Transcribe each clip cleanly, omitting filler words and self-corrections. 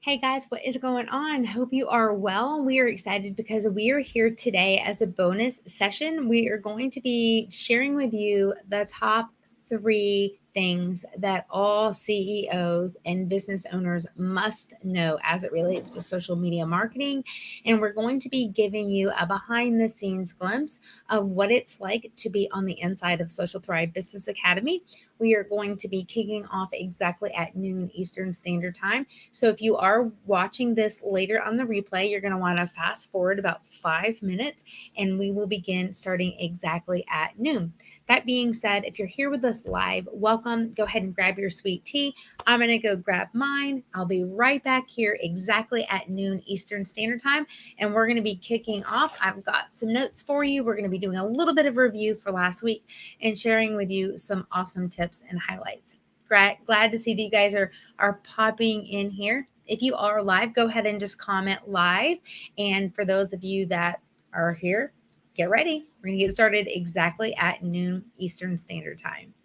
Hey guys, what is going on? Hope you are well. We are excited because we are here today as a bonus session. We are going to be sharing with you the top 3 things that all CEOs and business owners must know as it relates to social media marketing. And we're going to be giving you a behind the scenes glimpse of what it's like to be on the inside of Social Thrive Business Academy. We are going to be kicking off exactly at noon Eastern Standard Time. So if you are watching this later on the replay, you're going to want to fast forward about 5 minutes and we will begin starting exactly at noon. That being said, if you're here with us live, welcome. Go ahead and grab your sweet tea. I'm going to go grab mine. I'll be right back here exactly at noon Eastern Standard Time, and we're going to be kicking off. I've got some notes for you. We're going to be doing a little bit of review for last week and sharing with you some awesome tips and highlights. Glad to see that you guys are popping in here. If you are live, go ahead and just comment live. And for those of you that are here, get ready. We're going to get started exactly at noon Eastern Standard Time.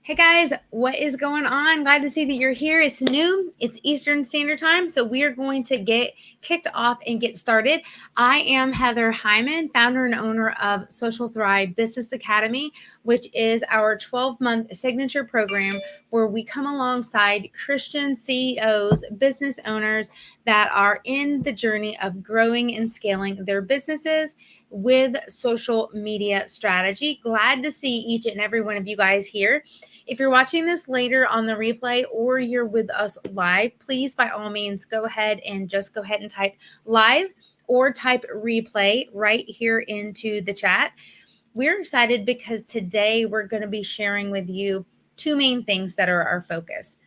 Hey guys, what is going on? Glad to see that you're here. It's noon, it's Eastern Standard Time, so we are going to get kicked off and get started. I am Heather Hyman, founder and owner of Social Thrive Business Academy, which is our 12-month signature program where we come alongside Christian CEOs, business owners that are in the journey of growing and scaling their businesses with social media strategy. Glad to see each and every one of you guys here. If you're watching this later on the replay or you're with us live, please, by all means, go ahead and type live or type replay right here into the chat. We're excited because today we're going to be sharing with you two main things that are our focus.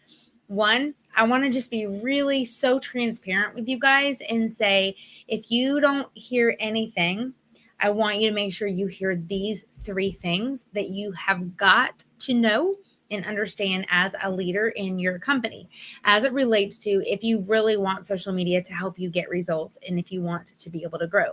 One, I want to just be really so transparent with you guys and say, if you don't hear anything, I want you to make sure you hear these three things that you have got to know and understand as a leader in your company, as it relates to if you really want social media to help you get results and if you want to be able to grow.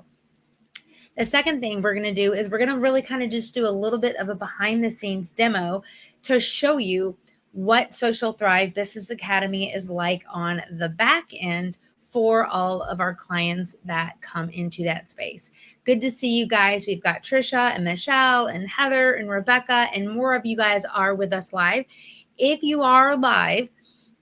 The second thing we're going to do is we're going to really kind of just do a little bit of a behind the scenes demo to show you what Social Thrive Business Academy is like on the back end for all of our clients that come into that space. Good to see you guys. We've got Trisha and Michelle and Heather and Rebecca, and more of you guys are with us live. If you are live,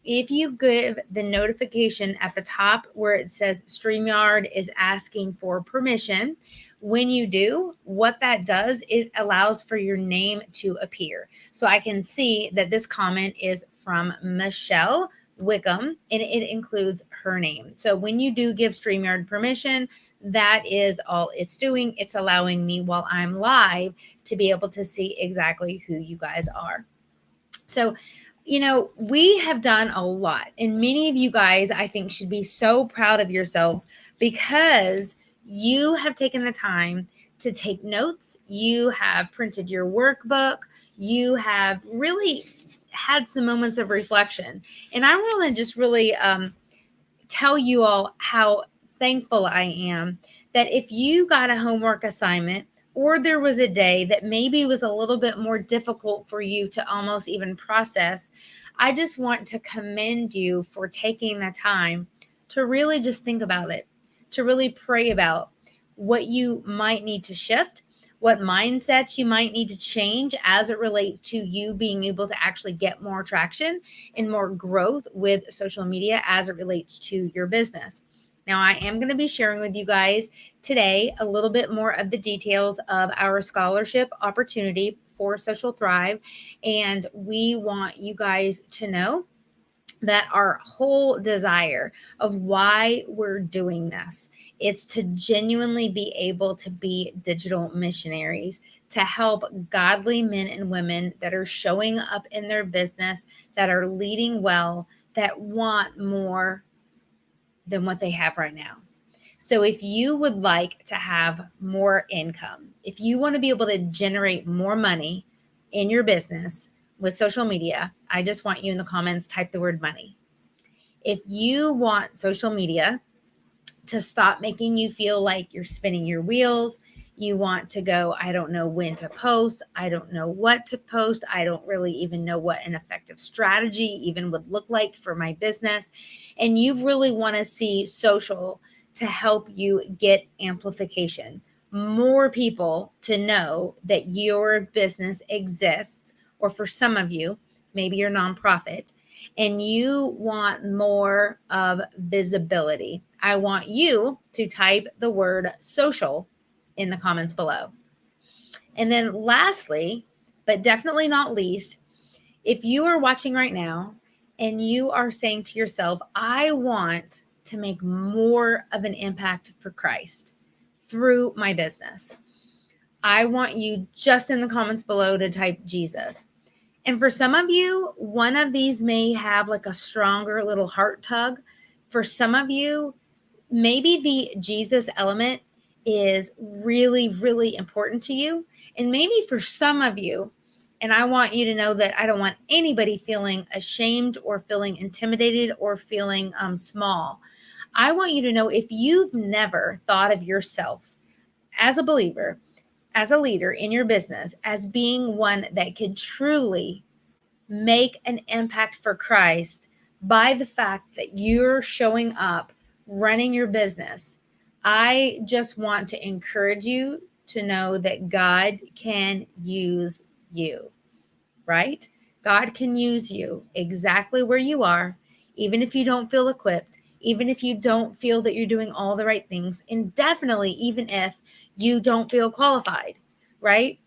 if you give the notification at the top where it says StreamYard is asking for permission, when you do, what that does, it allows for your name to appear. So I can see that this comment is from Michelle Wickham, and it includes her name. So when you do give StreamYard permission, that is all it's doing. It's allowing me while I'm live to be able to see exactly who you guys are. So, we have done a lot, and many of you guys, I think, should be so proud of yourselves because you have taken the time to take notes. You have printed your workbook. You have really had some moments of reflection. And I want to just really tell you all how thankful I am that if you got a homework assignment or there was a day that maybe was a little bit more difficult for you to almost even process, I just want to commend you for taking the time to really just think about it, to really pray about what you might need to shift, what mindsets you might need to change as it relates to you being able to actually get more traction and more growth with social media as it relates to your business. Now, I am going to be sharing with you guys today a little bit more of the details of our scholarship opportunity for Social Thrive. And we want you guys to know that our whole desire of why we're doing this, it's to genuinely be able to be digital missionaries, to help godly men and women that are showing up in their business, that are leading well, that want more than what they have right now. So if you would like to have more income, if you want to be able to generate more money in your business with social media, I just want you in the comments, type the word money. If you want social media to stop making you feel like you're spinning your wheels, you want to go, I don't know when to post, I don't know what to post, I don't really even know what an effective strategy even would look like for my business, and you really want to see social to help you get amplification, more people to know that your business exists, or for some of you, maybe your nonprofit, and you want more of visibility, I want you to type the word social in the comments below. And then lastly, but definitely not least, if you are watching right now and you are saying to yourself, I want to make more of an impact for Christ through my business, I want you just in the comments below to type Jesus. And for some of you, one of these may have like a stronger little heart tug. For some of you, maybe the Jesus element is really, really important to you. And maybe for some of you, and I want you to know that I don't want anybody feeling ashamed or feeling intimidated or feeling small. I want you to know if you've never thought of yourself as a believer, as a leader in your business, as being one that could truly make an impact for Christ by the fact that you're showing up, running your business, I just want to encourage you to know that God can use you, right? God can use you exactly where you are, even if you don't feel equipped, even if you don't feel that you're doing all the right things, and definitely even if you don't feel qualified, right?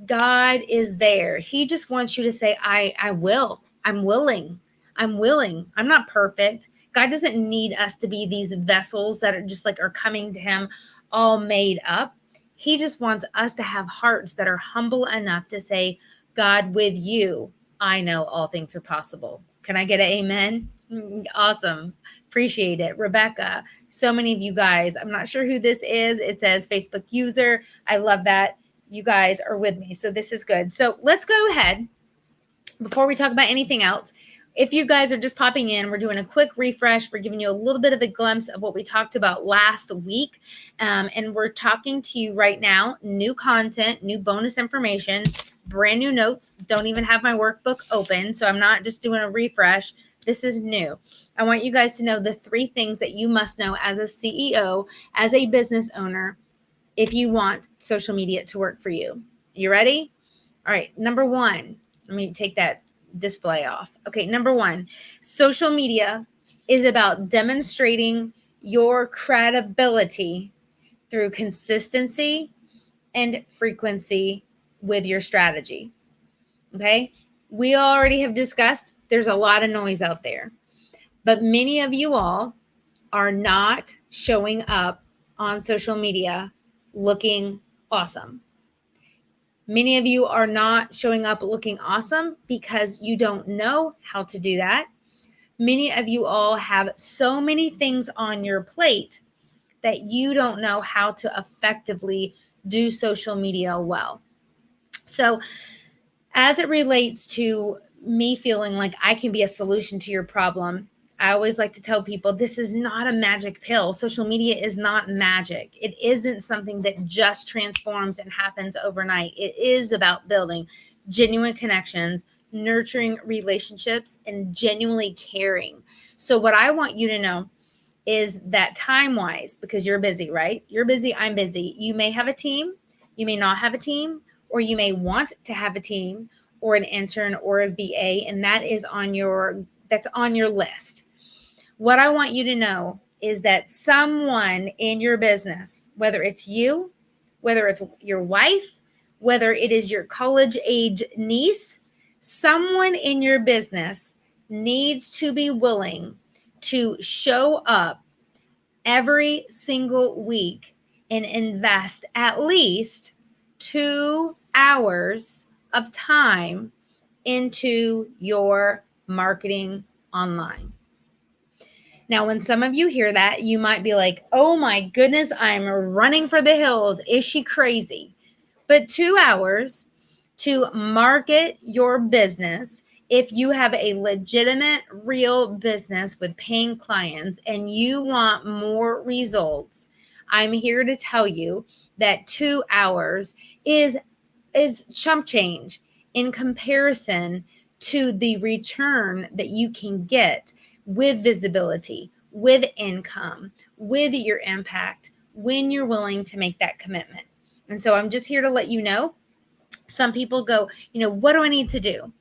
God is there. He just wants you to say, I will. I'm willing. I'm willing. I'm not perfect. God doesn't need us to be these vessels that are just like are coming to him all made up. He just wants us to have hearts that are humble enough to say, God, with you, I know all things are possible. Can I get an amen? Awesome. Appreciate it. Rebecca, so many of you guys, I'm not sure who this is. It says Facebook user. I love that you guys are with me. So this is good. So let's go ahead before we talk about anything else. If you guys are just popping in, we're doing a quick refresh. We're giving you a little bit of a glimpse of what we talked about last week. And we're talking to you right now, new content, new bonus information, brand new notes. Don't even have my workbook open. So I'm not just doing a refresh. This is new. I want you guys to know the 3 things that you must know as a CEO, as a business owner, if you want social media to work for you. You ready? All right. Number 1, let me take that display off. Okay. Number 1, social media is about demonstrating your credibility through consistency and frequency with your strategy. Okay. We already have discussed there's a lot of noise out there, but many of you all are not showing up on social media looking awesome. Many of you are not showing up looking awesome because you don't know how to do that. Many of you all have so many things on your plate that you don't know how to effectively do social media well. So, as it relates to me feeling like I can be a solution to your problem, I always like to tell people this is not a magic pill. Social media is not magic. It isn't something that just transforms and happens overnight. It is about building genuine connections, nurturing relationships, and genuinely caring. So, what I want you to know is that time-wise, because you're busy, right? You're busy, I'm busy. You may have a team, you may not have a team, or you may want to have a team or an intern or a VA, and that's on your list. What I want you to know is that someone in your business, whether it's you, whether it's your wife, whether it is your college age niece, someone in your business needs to be willing to show up every single week and invest at least 2 hours of time into your marketing online. Now, when some of you hear that, you might be like, oh my goodness, I'm running for the hills. Is she crazy? But 2 hours to market your business, if you have a legitimate, real business with paying clients and you want more results, I'm here to tell you that 2 hours is chump change in comparison to the return that you can get with visibility, with income, with your impact when you're willing to make that commitment. And so I'm just here to let you know. Some people go, what do I need to do?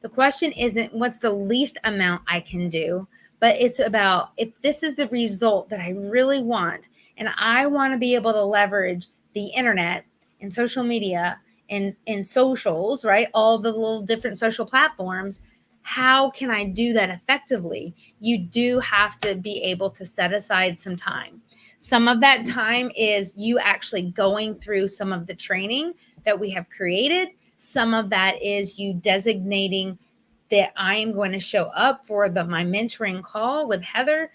The question isn't what's the least amount I can do, but it's about if this is the result that I really want, and I want to be able to leverage the internet and social media and socials, right? All the little different social platforms. How can I do that effectively? You do have to be able to set aside some time. Some of that time is you actually going through some of the training that we have created. Some of that is you designating that I am going to show up for my mentoring call with Heather.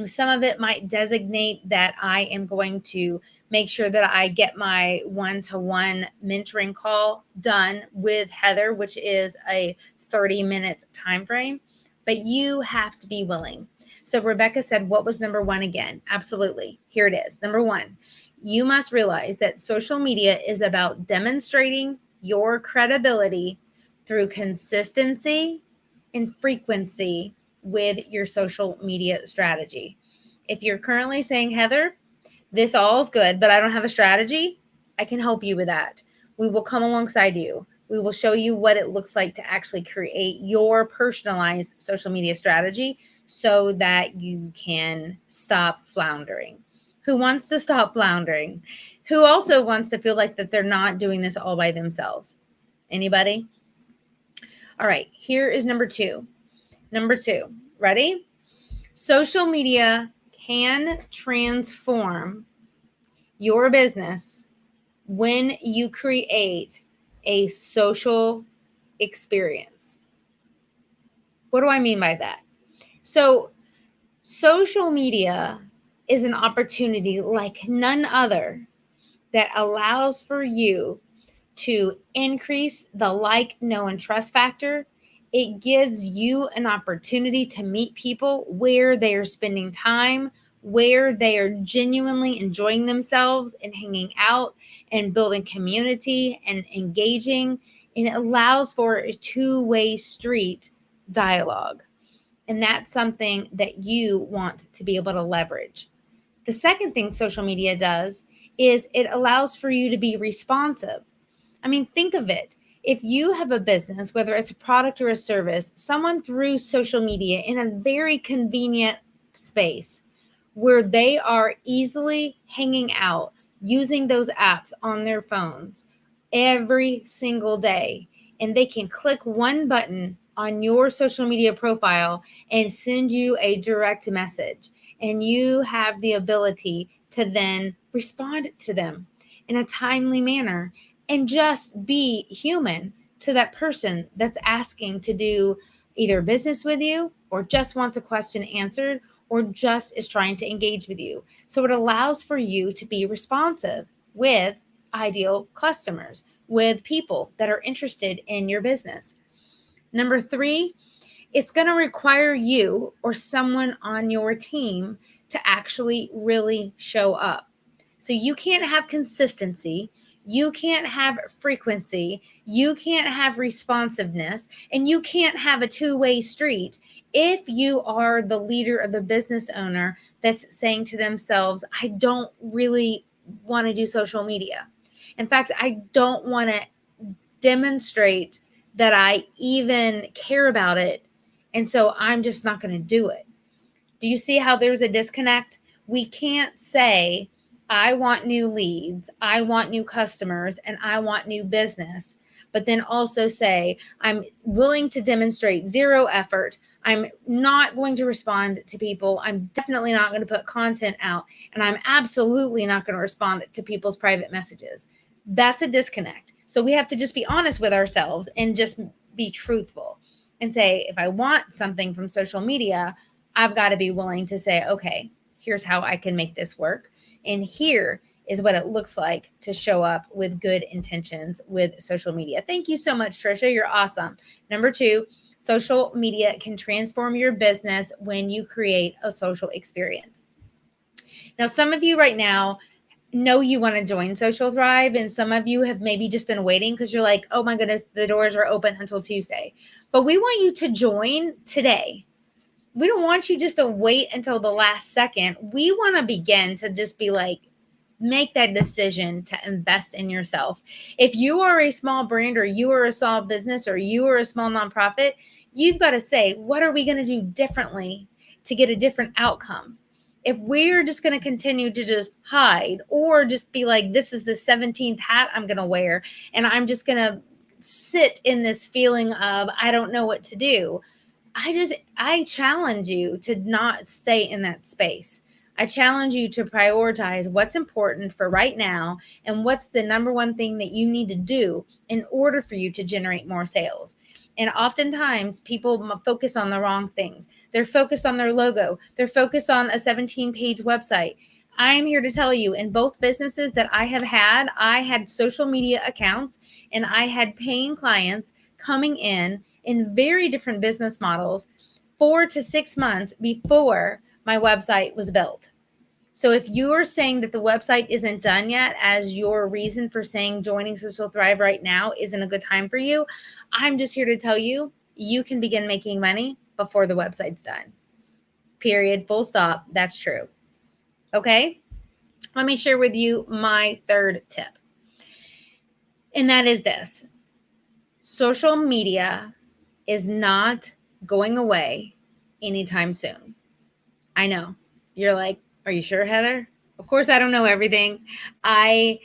Some of it might designate that I am going to make sure that I get my one-to-one mentoring call done with Heather, which is a 30-minute time frame. But you have to be willing. So Rebecca said, what was number 1 again? Absolutely. Here it is. Number 1, you must realize that social media is about demonstrating your credibility through consistency and frequency with your social media strategy. If you're currently saying, Heather, this all is good, but I don't have a strategy, I can help you with that. We will come alongside you. We will show you what it looks like to actually create your personalized social media strategy so that you can stop floundering. Who wants to stop floundering? Who also wants to feel like that they're not doing this all by themselves? Anybody? All right, here is number 2. Number 2, ready? Social media can transform your business when you create a social experience. What do I mean by that? So, social media is an opportunity like none other that allows for you to increase the like, know, and trust factor. It gives you an opportunity to meet people where they are spending time, where they are genuinely enjoying themselves and hanging out and building community and engaging. And it allows for a two-way street dialogue. And that's something that you want to be able to leverage. The second thing social media does is it allows for you to be responsive. I mean, think of it. If you have a business, whether it's a product or a service, someone through social media in a very convenient space where they are easily hanging out using those apps on their phones every single day, and they can click one button on your social media profile and send you a direct message, and you have the ability to then respond to them in a timely manner and just be human to that person that's asking to do either business with you or just wants a question answered or just is trying to engage with you. So it allows for you to be responsive with ideal customers, with people that are interested in your business. Number three, it's going to require you or someone on your team to actually really show up. So you can't have consistency, you can't have frequency, you can't have responsiveness, and you can't have a two-way street if you are the leader or the business owner that's saying to themselves, I don't really want to do social media. In fact, I don't want to demonstrate that I even care about it. And so I'm just not going to do it. Do you see how there's a disconnect? We can't say, I want new leads, I want new customers, and I want new business, but then also say, I'm willing to demonstrate zero effort. I'm not going to respond to people. I'm definitely not going to put content out. And I'm absolutely not going to respond to people's private messages. That's a disconnect. So we have to just be honest with ourselves and just be truthful and say, if I want something from social media, I've got to be willing to say, okay, here's how I can make this work. And here is what it looks like to show up with good intentions with social media. Thank you so much, Trisha. You're awesome. Number two, social media can transform your business when you create a social experience. Now, some of you right now know you want to join Social Thrive, and some of you have maybe just been waiting because you're like, oh my goodness, the doors are open until Tuesday. But we want you to join today. We don't want you just to wait until the last second. We want to begin to just be like, make that decision to invest in yourself. If you are a small brand or you are a small business or you are a small nonprofit, you've got to say, what are we going to do differently to get a different outcome? If we're just going to continue to just hide or just be like, this is the 17th hat I'm going to wear, and I'm just going to sit in this feeling of, I don't know what to do. I challenge you to not stay in that space. I challenge you to prioritize what's important for right now and what's the number one thing that you need to do in order for you to generate more sales. And oftentimes people focus on the wrong things. They're focused on their logo. They're focused on a 17-page website. I'm here to tell you, in both businesses that I have had, I had social media accounts and I had paying clients coming in very different business models 4 to 6 months before my website was built. So if you are saying that the website isn't done yet as your reason for saying joining Social Thrive right now isn't a good time for you, I'm just here to tell you, you can begin making money before the website's done. Period. Full stop. That's true. Okay? Let me share with you my third tip. And that is this. Social media is not going away anytime soon. I know. You're like, are you sure, Heather? Of course, I don't know everything. But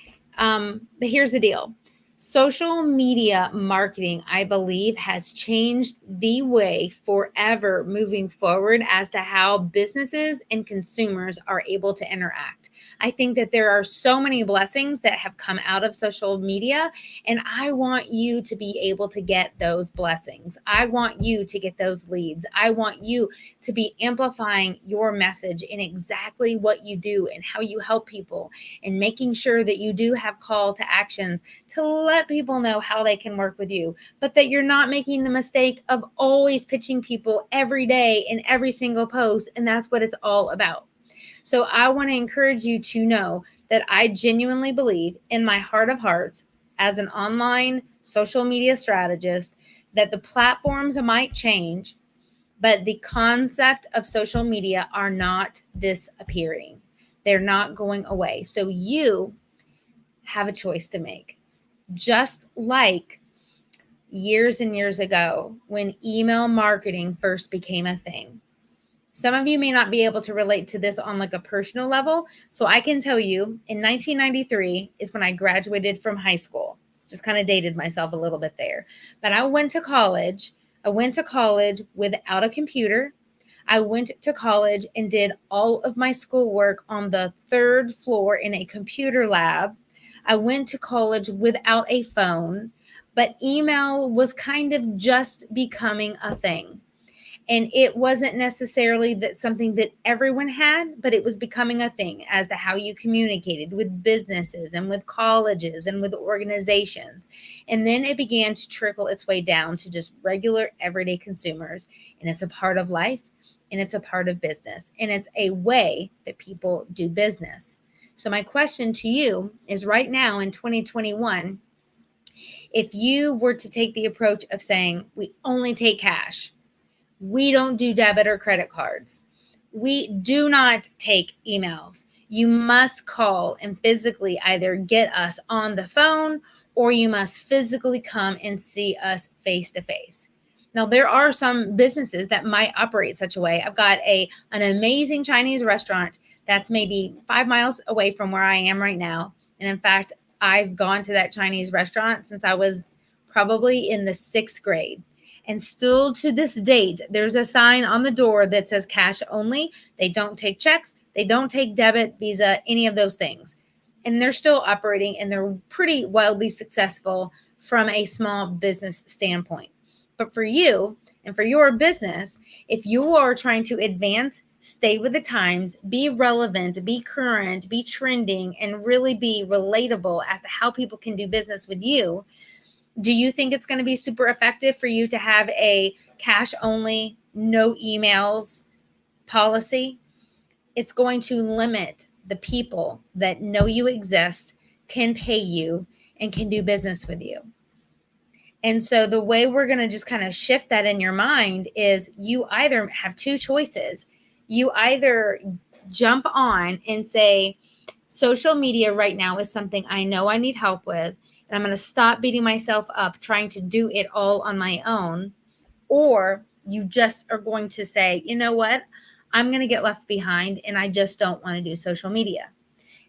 here's the deal. Social media marketing, I believe, has changed the way forever moving forward as to how businesses and consumers are able to interact. I think that there are so many blessings that have come out of social media, and I want you to be able to get those blessings. I want you to get those leads. I want you to be amplifying your message in exactly what you do and how you help people, and making sure that you do have call to actions to let people know how they can work with you, but that you're not making the mistake of always pitching people every day in every single post. And that's what it's all about. So I want to encourage you to know that I genuinely believe in my heart of hearts, as an online social media strategist, that the platforms might change, but the concept of social media are not disappearing. They're not going away. So you have a choice to make. Just like years and years ago when email marketing first became a thing. Some of you may not be able to relate to this on like a personal level. So I can tell you in 1993 is when I graduated from high school. Just kind of dated myself a little bit there. But I went to college. I went to college without a computer. I went to college and did all of my schoolwork on the third floor in a computer lab. I went to college without a phone, but email was kind of just becoming a thing. And it wasn't necessarily that something that everyone had, but it was becoming a thing as to how you communicated with businesses and with colleges and with organizations. And then it began to trickle its way down to just regular everyday consumers. And it's a part of life, and it's a part of business, and it's a way that people do business. So my question to you is, right now in 2021, if you were to take the approach of saying, we only take cash, we don't do debit or credit cards, we do not take emails, you must call and physically either get us on the phone, or you must physically come and see us face to face. Now, there are some businesses that might operate such a way. I've got an amazing Chinese restaurant that's maybe 5 miles away from where I am right now. And in fact, I've gone to that Chinese restaurant since I was probably in the 6th grade. And still to this date, there's a sign on the door that says cash only. They don't take checks. They don't take debit, Visa, any of those things. And they're still operating, and they're pretty wildly successful from a small business standpoint. But for you and for your business, if you are trying to advance, stay with the times, be relevant, be current, be trending, and really be relatable as to how people can do business with you, do you think it's going to be super effective for you to have a cash only, no emails policy? It's going to limit the people that know you exist, can pay you, and can do business with you. And so the way we're going to just kind of shift that in your mind is, you either have two choices. You either jump on and say, social media right now is something I know I need help with, and I'm going to stop beating myself up trying to do it all on my own. Or you just are going to say, you know what? I'm going to get left behind, and I just don't want to do social media.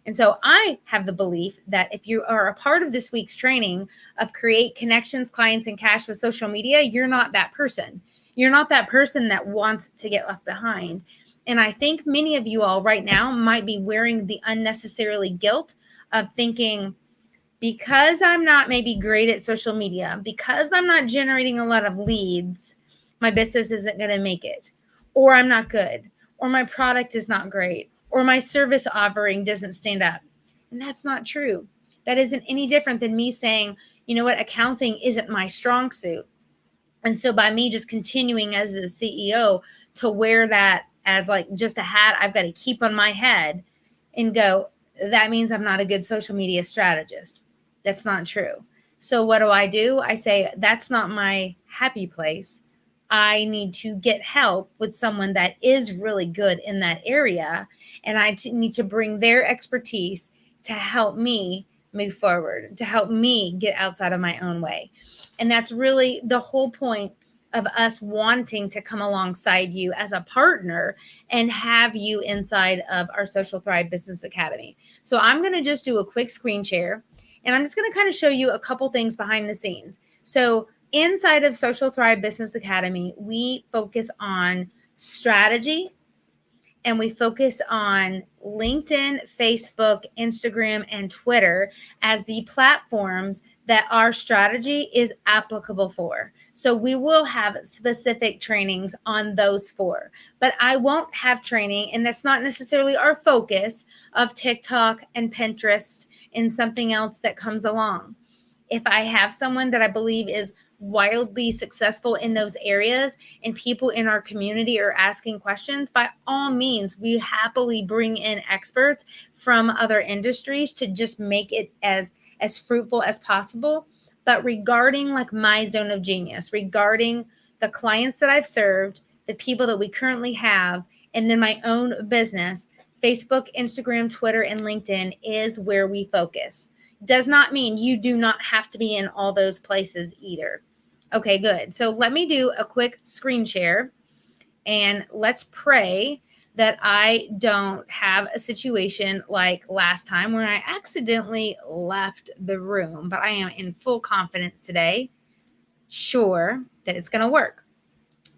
And so I have the belief that if you are a part of this week's training of Create Connections, Clients, and Cash with Social Media, you're not that person. You're not that person that wants to get left behind. And I think many of you all right now might be wearing the unnecessarily guilt of thinking, because I'm not maybe great at social media, because I'm not generating a lot of leads, my business isn't going to make it, or I'm not good, or my product is not great, or my service offering doesn't stand up. And that's not true. That isn't any different than me saying, you know what, accounting isn't my strong suit. And so by me just continuing as a CEO to wear that as like just a hat I've got to keep on my head and go, that means I'm not a good social media strategist. That's not true. So what do? I say, that's not my happy place. I need to get help with someone that is really good in that area. And I need to bring their expertise to help me move forward, to help me get outside of my own way. And that's really the whole point of us wanting to come alongside you as a partner and have you inside of our Social Thrive Business Academy. So I'm going to just do a quick screen share, and I'm just going to kind of show you a couple things behind the scenes. So inside of Social Thrive Business Academy, we focus on strategy and we focus on LinkedIn, Facebook, Instagram, and Twitter as the platforms that our strategy is applicable for. So we will have specific trainings on those four, but I won't have training, and that's not necessarily our focus, of TikTok and Pinterest and something else that comes along. If I have someone that I believe is wildly successful in those areas and people in our community are asking questions, by all means, we happily bring in experts from other industries to just make it as fruitful as possible. But regarding like my zone of genius, regarding the clients that I've served, the people that we currently have, and then my own business, Facebook, Instagram, Twitter, and LinkedIn is where we focus. Does not mean you do not have to be in all those places either. Okay, good. So let me do a quick screen share, and let's pray that I don't have a situation like last time when I accidentally left the room, but I am in full confidence today, sure that it's going to work.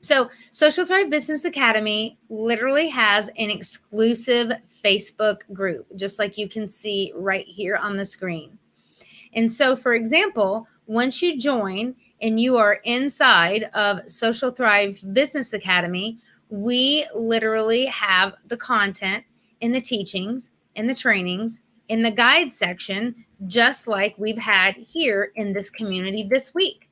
So Social Thrive Business Academy literally has an exclusive Facebook group, just like you can see right here on the screen. And so, for example, once you join and you are inside of Social Thrive Business Academy, we literally have the content in the teachings, in the trainings, in the guide section, just like we've had here in this community this week.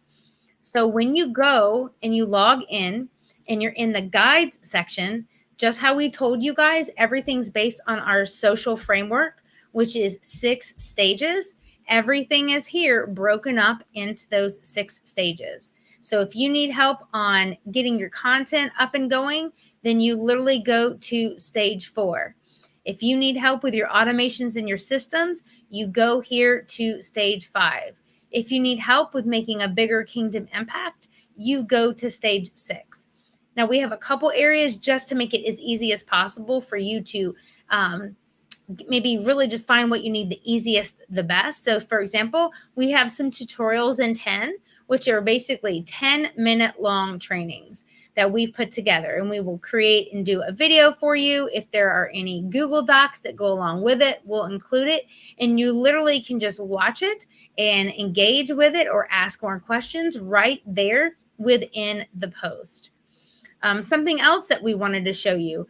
So when you go and you log in and you're in the guides section, just how we told you guys, everything's based on our social framework, which is 6 stages. Everything is here broken up into those 6 stages. So if you need help on getting your content up and going, then you literally go to stage 4. If you need help with your automations and your systems, you go here to stage 5. If you need help with making a bigger kingdom impact, you go to stage 6. Now, we have a couple areas just to make it as easy as possible for you to maybe really just find what you need the easiest, the best. So, for example, we have some tutorials in 10, which are basically 10-minute long trainings that we've put together, and we will create and do a video for you. If there are any Google Docs that go along with it, we'll include it, and you literally can just watch it and engage with it or ask more questions right there within the post. Something else that we wanted to show you,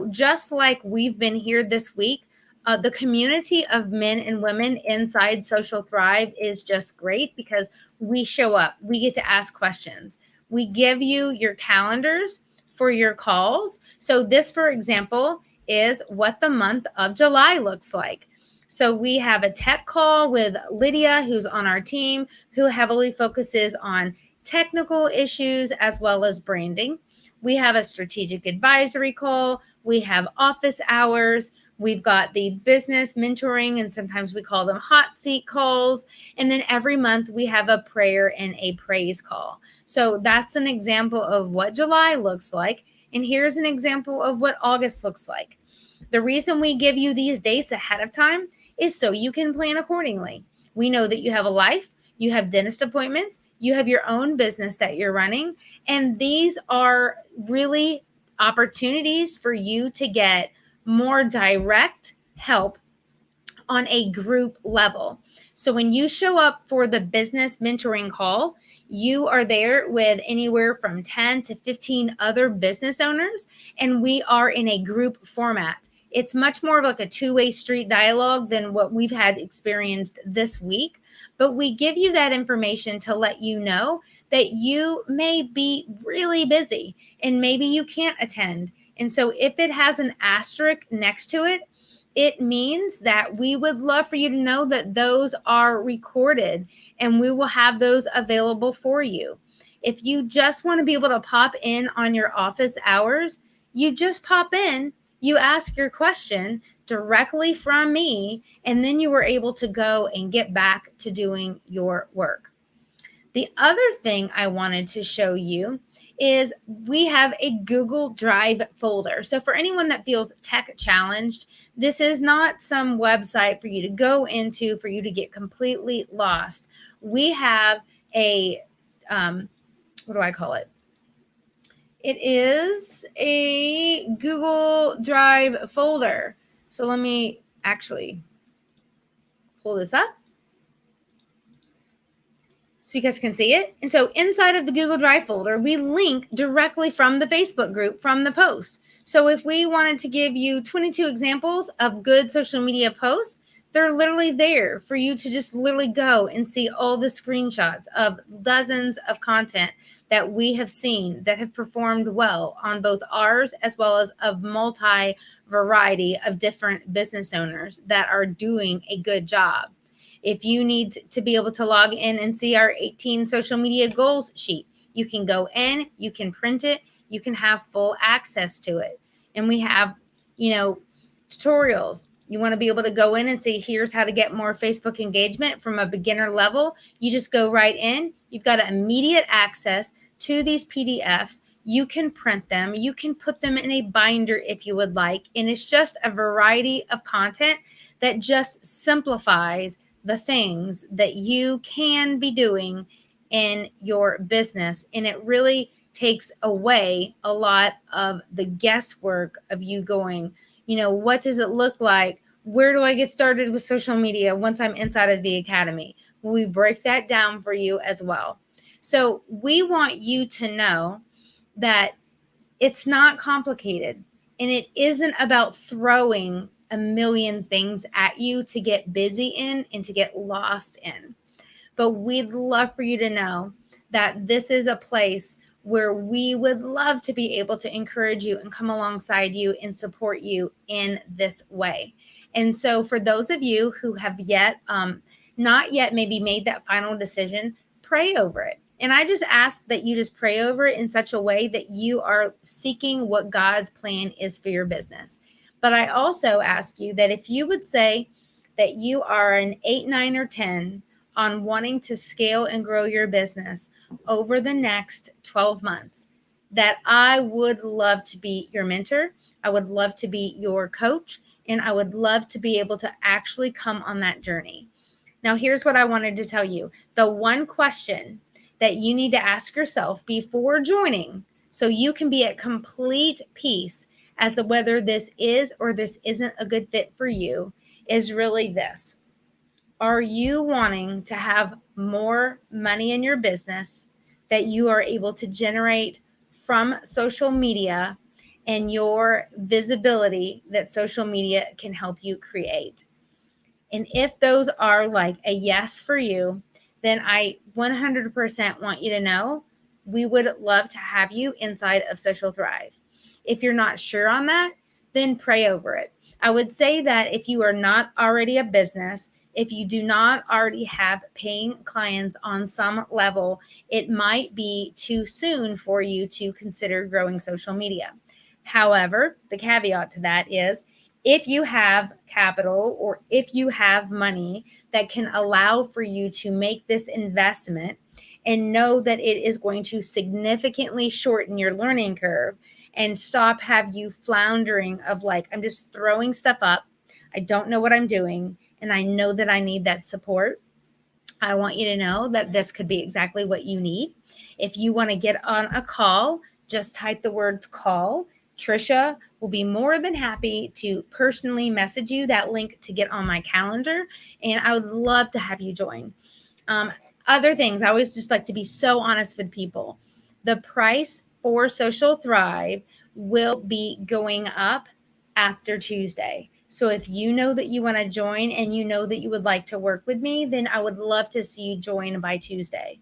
just like we've been here this week, the community of men and women inside Social Thrive is just great because we show up, we get to ask questions. We give you your calendars for your calls. So this, for example, is what the month of July looks like. So we have a tech call with Lydia, who's on our team, who heavily focuses on technical issues as well as branding. We have a strategic advisory call. We have office hours. We've got the business mentoring, and sometimes we call them hot seat calls. And then every month we have a prayer and a praise call. So that's an example of what July looks like. And here's an example of what August looks like. The reason we give you these dates ahead of time is so you can plan accordingly. We know that you have a life, you have dentist appointments, you have your own business that you're running, and these are really opportunities for you to get more direct help on a group level. So when you show up for the business mentoring call, you are there with anywhere from 10 to 15 other business owners, and we are in a group format. It's much more of like a two-way street dialogue than what we've had experienced this week, but we give you that information to let you know that you may be really busy and maybe you can't attend. And so if it has an asterisk next to it, it means that we would love for you to know that those are recorded and we will have those available for you. If you just want to be able to pop in on your office hours, you just pop in, you ask your question directly from me, and then you were able to go and get back to doing your work. The other thing I wanted to show you is we have a Google Drive folder. So for anyone that feels tech challenged, this is not some website for you to go into for you to get completely lost. We have a, what do I call it? It is a Google Drive folder. So let me actually pull this up so you guys can see it. And so inside of the Google Drive folder, we link directly from the Facebook group from the post. So if we wanted to give you 22 examples of good social media posts, they're literally there for you to just literally go and see all the screenshots of dozens of content that we have seen that have performed well on both ours as well as a multi variety of different business owners that are doing a good job. If you need to be able to log in and see our 18 social media goals sheet, you can go in, you can print it, you can have full access to it. And we have, tutorials. You want to be able to go in and see, here's how to get more Facebook engagement from a beginner level. You just go right in. You've got immediate access to these PDFs. You can print them. You can put them in a binder if you would like. And it's just a variety of content that just simplifies the things that you can be doing in your business. And it really takes away a lot of the guesswork of you going, what does it look like? Where do I get started with social media once I'm inside of the academy? We break that down for you as well. So we want you to know that it's not complicated, and it isn't about throwing a million things at you to get busy in and to get lost in. But we'd love for you to know that this is a place where we would love to be able to encourage you and come alongside you and support you in this way. And so for those of you who have not yet maybe made that final decision, pray over it. And I just ask that you just pray over it in such a way that you are seeking what God's plan is for your business. But I also ask you that if you would say that you are an 8, 9, or 10 on wanting to scale and grow your business over the next 12 months, that I would love to be your mentor. I would love to be your coach, and I would love to be able to actually come on that journey. Now, here's what I wanted to tell you. The one question that you need to ask yourself before joining, so you can be at complete peace as to whether this is or this isn't a good fit for you, is really this. Are you wanting to have more money in your business that you are able to generate from social media and your visibility that social media can help you create? And if those are like a yes for you, then I 100% want you to know we would love to have you inside of Social Thrive. If you're not sure on that, then pray over it. I would say that if you are not already a business, if you do not already have paying clients on some level, it might be too soon for you to consider growing social media. However, the caveat to that is, if you have capital or if you have money that can allow for you to make this investment and know that it is going to significantly shorten your learning curve and have you floundering of like, I'm just throwing stuff up, I don't know what I'm doing, and I know that I need that support, I want you to know that this could be exactly what you need. If you want to get on a call, just type the words call. Trisha will be more than happy to personally message you that link to get on my calendar, and I would love to have you join. Other things, I always just like to be so honest with people. The price for Social Thrive will be going up after Tuesday. So if you know that you want to join and you know that you would like to work with me, then I would love to see you join by Tuesday.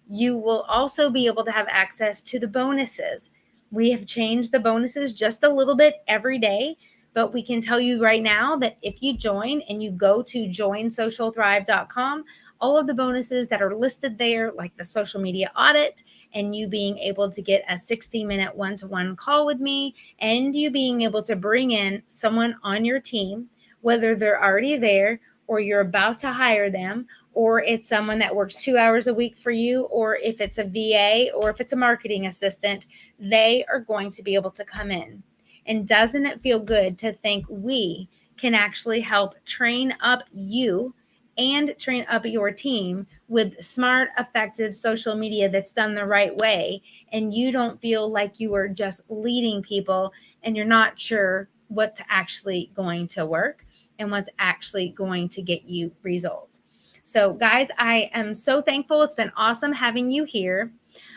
You will also be able to have access to the bonuses. We have changed the bonuses just a little bit every day, but we can tell you right now that if you join and you go to joinsocialthrive.com, all of the bonuses that are listed there, like the social media audit, and you being able to get a 60-minute one-to-one call with me, and you being able to bring in someone on your team, whether they're already there or you're about to hire them, or it's someone that works 2 hours a week for you, or if it's a VA or if it's a marketing assistant, they are going to be able to come in. And doesn't it feel good to think we can actually help train up you and train up your team with smart, effective social media that's done the right way, and you don't feel like you are just leading people and you're not sure what's actually going to work and what's actually going to get you results. So, guys, I am so thankful. It's been awesome having you here.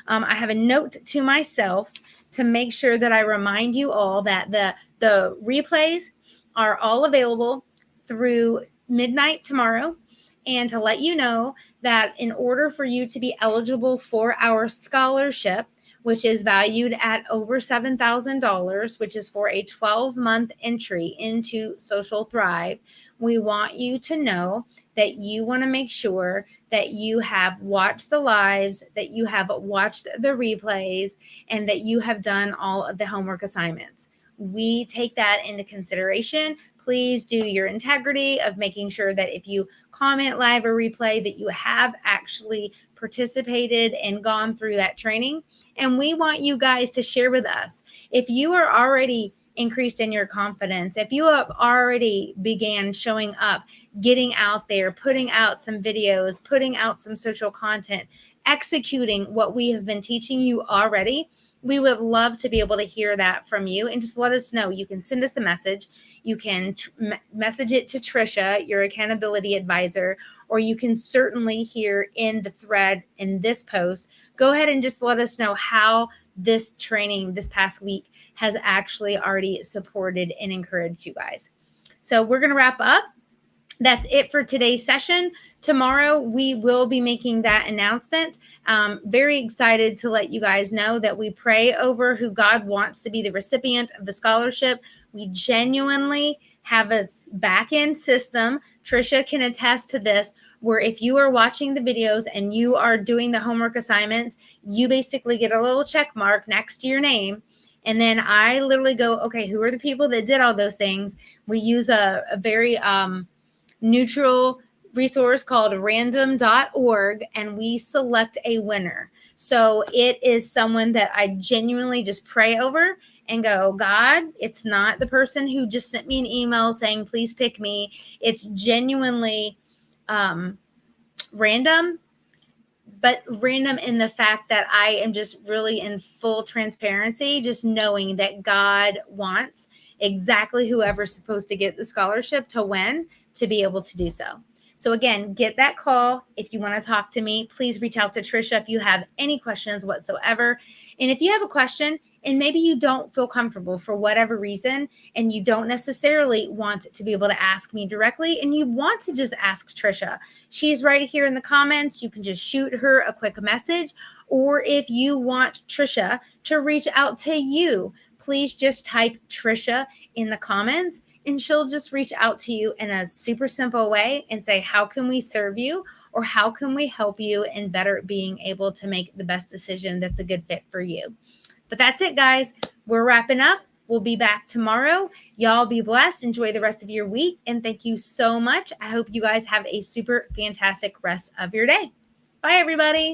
I have a note to myself to make sure that I remind you all that the replays are all available through midnight tomorrow, and to let you know that in order for you to be eligible for our scholarship, which is valued at over $7,000, which is for a 12-month entry into Social Thrive, we want you to know that you want to make sure that you have watched the lives, that you have watched the replays, and that you have done all of the homework assignments. We take that into consideration. Please do your integrity of making sure that if you comment live or replay, that you have actually participated and gone through that training. And we want you guys to share with us. If you are already increased in your confidence, if you have already began showing up, getting out there, putting out some videos, putting out some social content, executing what we have been teaching you already, we would love to be able to hear that from you, and just let us know. You can send us a message. You can message it to Trisha, your accountability advisor, or you can certainly hear in the thread in this post. Go ahead and just let us know how this training this past week has actually already supported and encouraged you guys. So we're going to wrap up. That's it for today's session. Tomorrow, we will be making that announcement. Very excited to let you guys know that we pray over who God wants to be the recipient of the scholarship. We genuinely have a back-end system. Trisha can attest to this, where if you are watching the videos and you are doing the homework assignments, you basically get a little check mark next to your name. And then I literally go, okay, who are the people that did all those things? We use a very neutral resource called random.org, and we select a winner. So it is someone that I genuinely just pray over and go, God, it's not the person who just sent me an email saying, please pick me. It's genuinely random, but random in the fact that I am just really in full transparency, just knowing that God wants exactly whoever's supposed to get the scholarship to win to be able to do so. So again, get that call. If you want to talk to me, please reach out to Trisha if you have any questions whatsoever. And if you have a question and maybe you don't feel comfortable for whatever reason, and you don't necessarily want to be able to ask me directly, and you want to just ask Trisha, she's right here in the comments. You can just shoot her a quick message. Or if you want Trisha to reach out to you, please just type Trisha in the comments, and she'll just reach out to you in a super simple way and say, how can we serve you? Or how can we help you in better being able to make the best decision that's a good fit for you? But that's it, guys. We're wrapping up. We'll be back tomorrow. Y'all be blessed. Enjoy the rest of your week. And thank you so much. I hope you guys have a super fantastic rest of your day. Bye, everybody.